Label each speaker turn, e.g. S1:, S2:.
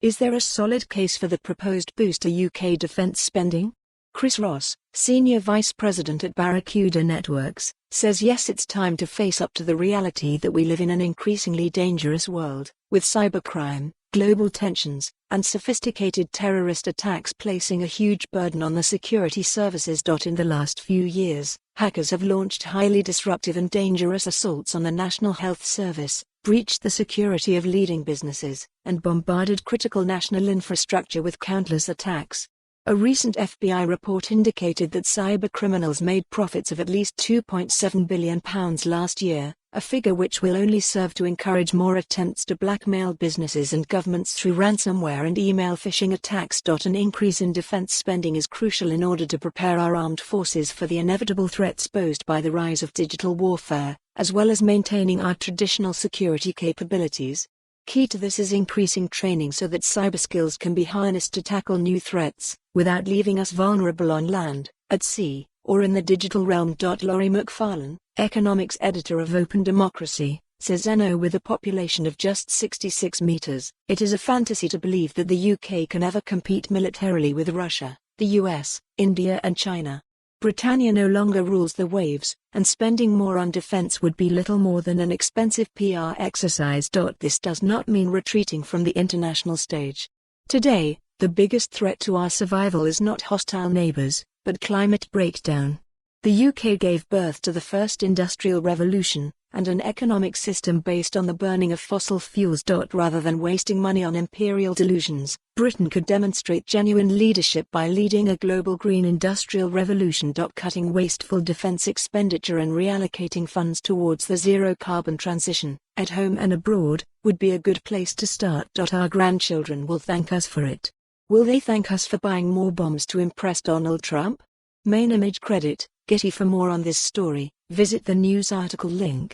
S1: Is there a solid case for the proposed boost to UK defence spending? Chris Ross, Senior Vice President at Barracuda Networks, says yes, it's time to face up to the reality that we live in an increasingly dangerous world, with cybercrime, global tensions, and sophisticated terrorist attacks placing a huge burden on the security services. In the last few years, hackers have launched highly disruptive and dangerous assaults on the National Health Service, breached the security of leading businesses, and bombarded critical national infrastructure with countless attacks. A recent FBI report indicated that cybercriminals made profits of at least £2.7 billion last year, a figure which will only serve to encourage more attempts to blackmail businesses and governments through ransomware and email phishing attacks. An increase in defense spending is crucial in order to prepare our armed forces for the inevitable threats posed by the rise of digital warfare, as well as maintaining our traditional security capabilities. Key to this is increasing training so that cyber skills can be harnessed to tackle new threats, without leaving us vulnerable on land, at sea, or in the digital realm. Laurie McFarlane, economics editor of Open Democracy, says with a population of just 66 meters, it is a fantasy to believe that the UK can ever compete militarily with Russia, the US, India and China. Britannia no longer rules the waves, and spending more on defense would be little more than an expensive PR exercise. This does not mean retreating from the international stage. Today, the biggest threat to our survival is not hostile neighbors, but climate breakdown. The UK gave birth to the first industrial revolution, and an economic system based on the burning of fossil fuels. Rather than wasting money on imperial delusions, Britain could demonstrate genuine leadership by leading a global green industrial revolution. Cutting wasteful defense expenditure and reallocating funds towards the zero-carbon transition, at home and abroad, would be a good place to start. Our grandchildren will thank us for it. Will they thank us for buying more bombs to impress Donald Trump? Main image credit, Getty. For more on this story, visit the news article link.